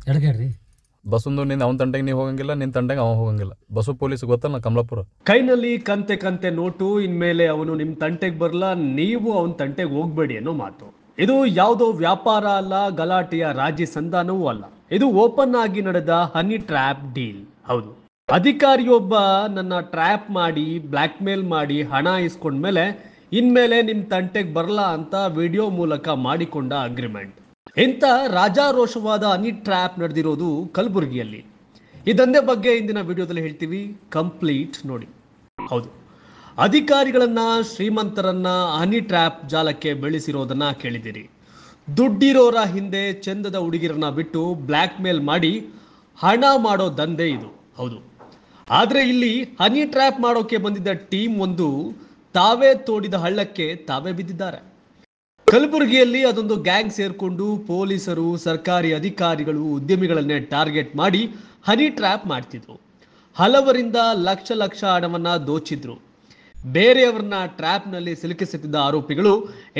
ಎಡಗೇಡ್ರಿ ಬಸ್ಸೊಂದು ನಿನ್ನ ಅವನ ತಂಟೆಗೆ ನೀವು ಹೋಗಂಗಿಲ್ಲ, ನಿನ್ನ ತಂಟೆಗೆ ಅವ ಹೋಗಂಗಿಲ್ಲ. ಬಸ್ಸು ಪೊಲೀಸ್ ಗೊತ್ತಲ್ಲ ಕಮಲಾಪುರ. ಕೈನಲ್ಲಿ ಕಂತೆ ಕಂತೆ ನೋಟು, ಇನ್ಮೇಲೆ ಅವನು ನಿಮ್ಮ ತಂಟೆಗೆ ಬರಲ್ಲ, ನೀವು ಅವನ ತಂಟೆಗೆ ಹೋಗ್ಬೇಡಿ ಅನ್ನೋ ಮಾತು. ಇದು ಯಾವುದೋ ವ್ಯಾಪಾರ ಅಲ್ಲ, ಗಲಾಟೆಯ ರಾಜಿ ಸಂಧಾನವೂ ಅಲ್ಲ. ಇದು ಓಪನ್ ಆಗಿ ನಡೆದ ಹನಿ ಟ್ರ್ಯಾಪ್ ಡೀಲ್. ಹೌದು, ಅಧಿಕಾರಿಯೊಬ್ಬ ನನ್ನ ಟ್ರ್ಯಾಪ್ ಮಾಡಿ ಬ್ಲ್ಯಾಕ್ ಮೇಲ್ ಮಾಡಿ ಹಣ ಇಸ್ಕೊಂಡ್ಮೇಲೆ ಇನ್ಮೇಲೆ ನಿಮ್ಮ ತಂಟೆಗೆ ಬರಲ್ಲ ಅಂತ ವಿಡಿಯೋ ಮೂಲಕ ಮಾಡಿಕೊಂಡ ಅಗ್ರಿಮೆಂಟ್. ಇಂಥ ರಾಜಾರೋಷವಾದ ಹನಿ ಟ್ರ್ಯಾಪ್ ನಡೆದಿರೋದು ಕಲಬುರಗಿಯಲ್ಲಿ. ಈ ದಂಧೆ ಬಗ್ಗೆ ಇಂದಿನ ವಿಡಿಯೋದಲ್ಲಿ ಹೇಳ್ತೀವಿ, ಕಂಪ್ಲೀಟ್ ನೋಡಿ. ಹೌದು, ಅಧಿಕಾರಿಗಳನ್ನ ಶ್ರೀಮಂತರನ್ನ ಹನಿ ಟ್ರ್ಯಾಪ್ ಜಾಲಕ್ಕೆ ಬೆಳೆಸಿರೋದನ್ನ ಕೇಳಿದಿರಿ. ದುಡ್ಡಿರೋರ ಹಿಂದೆ ಚಂದದ ಹುಡುಗಿರನ್ನ ಬಿಟ್ಟು ಬ್ಲ್ಯಾಕ್ ಮೇಲ್ ಮಾಡಿ ಹಣ ಮಾಡೋ ದಂಧೆ ಇದು. ಹೌದು, ಆದ್ರೆ ಇಲ್ಲಿ ಹನಿ ಟ್ರ್ಯಾಪ್ ಮಾಡೋಕೆ ಬಂದಿದ್ದ ಟೀಮ್ ಒಂದು ತಾವೇ ತೋಡಿದ ಹಳ್ಳಕ್ಕೆ ತಾವೇ ಬಿದ್ದಿದ್ದಾರೆ. ಕಲಬುರಗಿಯಲ್ಲಿ ಅದೊಂದು ಗ್ಯಾಂಗ್ ಸೇರ್ಕೊಂಡು ಪೊಲೀಸರು, ಸರ್ಕಾರಿ ಅಧಿಕಾರಿಗಳು, ಉದ್ಯಮಿಗಳನ್ನೇ ಟಾರ್ಗೆಟ್ ಮಾಡಿ ಹನಿ ಟ್ರ್ಯಾಪ್ ಮಾಡ್ತಿದ್ರು. ಹಲವರಿಂದ ಲಕ್ಷ ಲಕ್ಷ ಹಣವನ್ನ ದೋಚಿದ್ರು. ಬೇರೆಯವರನ್ನ ಟ್ರ್ಯಾಪ್ನಲ್ಲಿ ಸಿಲುಕಿಸುತ್ತಿದ್ದ ಆರೋಪಿಗಳು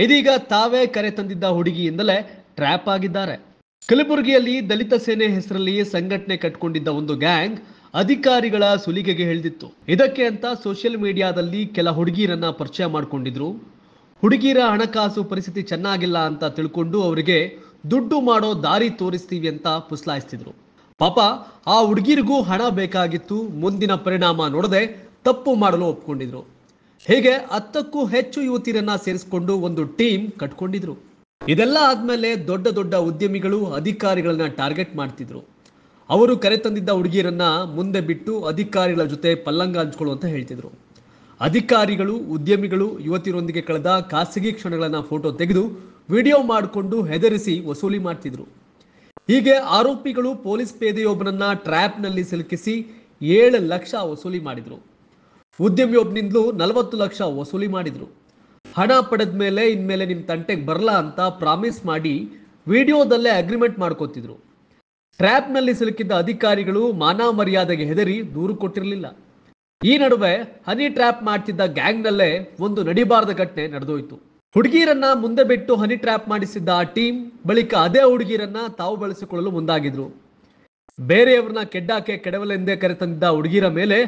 ಇದೀಗ ತಾವೇ ಕರೆ ತಂದಿದ್ದ ಹುಡುಗಿಯಿಂದಲೇ ಟ್ರ್ಯಾಪ್ ಆಗಿದ್ದಾರೆ. ಕಲಬುರಗಿಯಲ್ಲಿ ದಲಿತ ಸೇನೆ ಹೆಸರಲ್ಲಿ ಸಂಘಟನೆ ಕಟ್ಕೊಂಡಿದ್ದ ಒಂದು ಗ್ಯಾಂಗ್ ಅಧಿಕಾರಿಗಳ ಸುಲಿಗೆಗೆ ಹಿಡಿದಿತ್ತು. ಇದಕ್ಕೆ ಅಂತ ಸೋಷಿಯಲ್ ಮೀಡಿಯಾದಲ್ಲಿ ಕೆಲ ಹುಡುಗಿಯರನ್ನ ಪರಿಚಯ ಮಾಡಿಕೊಂಡಿದ್ರು. ಹುಡುಗಿಯರ ಹಣಕಾಸು ಪರಿಸ್ಥಿತಿ ಚೆನ್ನಾಗಿಲ್ಲ ಅಂತ ತಿಳ್ಕೊಂಡು ಅವರಿಗೆ ದುಡ್ಡು ಮಾಡೋ ದಾರಿ ತೋರಿಸ್ತೀವಿ ಅಂತ ಪುಸ್ಲಾಯಿಸ್ತಿದ್ರು. ಪಾಪ ಆ ಹುಡುಗಿರಿಗೂ ಹಣ ಬೇಕಾಗಿತ್ತು. ಮುಂದಿನ ಪರಿಣಾಮ ನೋಡದೆ ತಪ್ಪು ಮಾಡಲು ಒಪ್ಕೊಂಡಿದ್ರು. ಹೀಗೆ 10ಕ್ಕೂ ಹೆಚ್ಚು ಯುವತಿಯರನ್ನ ಸೇರಿಸಿಕೊಂಡು ಒಂದು ಟೀಮ್ ಕಟ್ಕೊಂಡಿದ್ರು. ಇದೆಲ್ಲ ಆದ್ಮೇಲೆ ದೊಡ್ಡ ದೊಡ್ಡ ಉದ್ಯಮಿಗಳು ಅಧಿಕಾರಿಗಳನ್ನ ಟಾರ್ಗೆಟ್ ಮಾಡ್ತಿದ್ರು. ಅವರು ಕರೆ ತಂದಿದ್ದ ಹುಡುಗಿಯರನ್ನ ಮುಂದೆ ಬಿಟ್ಟು ಅಧಿಕಾರಿಗಳ ಜೊತೆ ಪಲ್ಲಂಗ ಹಂಚ್ಕೊಳ್ಳು ಅಂತ ಹೇಳ್ತಿದ್ರು. ಅಧಿಕಾರಿಗಳು, ಉದ್ಯಮಿಗಳು ಯುವತಿಯರೊಂದಿಗೆ ಕಳೆದ ಖಾಸಗಿ ಕ್ಷಣಗಳನ್ನ ಫೋಟೋ ತೆಗೆದು ವಿಡಿಯೋ ಮಾಡಿಕೊಂಡು ಹೆದರಿಸಿ ವಸೂಲಿ ಮಾಡ್ತಿದ್ರು. ಹೀಗೆ ಆರೋಪಿಗಳು ಪೊಲೀಸ್ ಪೇದೆಯೊಬ್ಬನನ್ನ ಟ್ರ್ಯಾಪ್ನಲ್ಲಿ ಸಿಲುಕಿಸಿ 7 ಲಕ್ಷ ವಸೂಲಿ ಮಾಡಿದ್ರು. ಉದ್ಯಮಿಯೊಬ್ಬನಿಂದಲೂ 40 ಲಕ್ಷ ವಸೂಲಿ ಮಾಡಿದ್ರು. ಹಣ ಪಡೆದ ಮೇಲೆ ಇನ್ಮೇಲೆ ನಿಮ್ಮ ತಂಟೆಗೆ ಬರಲ್ಲ ಅಂತ ಪ್ರಾಮಿಸ್ ಮಾಡಿ ವಿಡಿಯೋದಲ್ಲೇ ಅಗ್ರಿಮೆಂಟ್ ಮಾಡ್ಕೋತಿದ್ರು. ಟ್ರ್ಯಾಪ್ನಲ್ಲಿ ಸಿಲುಕಿದ್ದ ಅಧಿಕಾರಿಗಳು ಮಾನ ಮರ್ಯಾದೆಗೆ ಹೆದರಿ ದೂರು ಕೊಟ್ಟಿರಲಿಲ್ಲ. ಈ ನಡುವೆ ಹನಿ ಟ್ರ್ಯಾಪ್ ಮಾಡ್ತಿದ್ದ ಗ್ಯಾಂಗ್ನಲ್ಲೇ ಒಂದು ನಡಿಬಾರದ ಘಟನೆ ನಡೆದೋಯ್ತು. ಹುಡುಗಿಯರನ್ನ ಮುಂದೆ ಬಿಟ್ಟು ಹನಿ ಟ್ರ್ಯಾಪ್ ಮಾಡಿಸಿದ್ದ ಆ ಟೀಮ್ ಬಳಿಕ ಅದೇ ಹುಡುಗಿಯರನ್ನ ತಾವು ಬಳಸಿಕೊಳ್ಳಲು ಮುಂದಾಗಿದ್ರು. ಬೇರೆಯವ್ರನ್ನ ಕೆಡ್ಡಾಕೆ ಕೆಡವಲೆಂದೇ ಕರೆತಂದಿದ್ದ ಹುಡುಗಿಯರ ಮೇಲೆ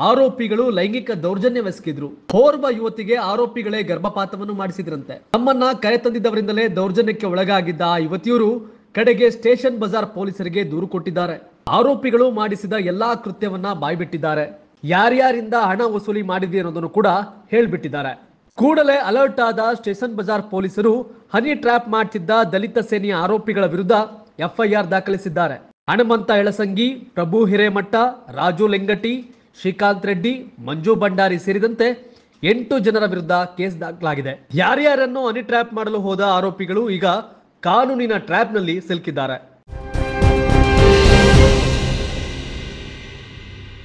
ಆರೋಪಿಗಳು ಲೈಂಗಿಕ ದೌರ್ಜನ್ಯವೆಸಗಿದ್ರು. ಓರ್ವ ಯುವತಿಗೆ ಆರೋಪಿಗಳೇ ಗರ್ಭಪಾತವನ್ನು ಮಾಡಿಸಿದ್ರಂತೆ. ತಮ್ಮನ್ನ ಕರೆತಂದಿದ್ದವರಿಂದಲೇ ದೌರ್ಜನ್ಯಕ್ಕೆ ಒಳಗಾಗಿದ್ದ ಆ ಯುವತಿಯರು ಕಡೆಗೆ ಸ್ಟೇಷನ್ ಬಜಾರ್ ಪೊಲೀಸರಿಗೆ ದೂರು ಕೊಟ್ಟಿದ್ದಾರೆ. ಆರೋಪಿಗಳು ಮಾಡಿಸಿದ ಎಲ್ಲಾ ಕೃತ್ಯವನ್ನ ಬಾಯ್ಬಿಟ್ಟಿದ್ದಾರೆ. ಯಾರ್ಯಾರಿಂದ ಹಣ ವಸೂಲಿ ಮಾಡಿದೆ ಅನ್ನೋದನ್ನು ಕೂಡ ಹೇಳ್ಬಿಟ್ಟಿದ್ದಾರೆ. ಕೂಡಲೇ ಅಲರ್ಟ್ ಆದ ಸ್ಟೇಷನ್ ಬಜಾರ್ ಪೊಲೀಸರು ಹನಿ ಟ್ರ್ಯಾಪ್ ಮಾಡ್ತಿದ್ದ ದಲಿತ ಸೇನೆಯ ಆರೋಪಿಗಳ ವಿರುದ್ಧ FIR ದಾಖಲಿಸಿದ್ದಾರೆ. ಹನುಮಂತ ಎಳಸಂಗಿ, ಪ್ರಭು ಹಿರೇಮಠ, ರಾಜು ಲಿಂಗಟಿ, ಶ್ರೀಕಾಂತ್ ರೆಡ್ಡಿ, ಮಂಜು ಭಂಡಾರಿ ಸೇರಿದಂತೆ 8 ಜನರ ವಿರುದ್ಧ ಕೇಸ್ ದಾಖಲಾಗಿದೆ. ಯಾರ್ಯಾರನ್ನು ಹನಿ ಟ್ರ್ಯಾಪ್ ಮಾಡಲು ಹೋದ ಆರೋಪಿಗಳು ಈಗ ಕಾನೂನಿನ ಟ್ರ್ಯಾಪ್ನಲ್ಲಿ ಸಿಲುಕಿದ್ದಾರೆ.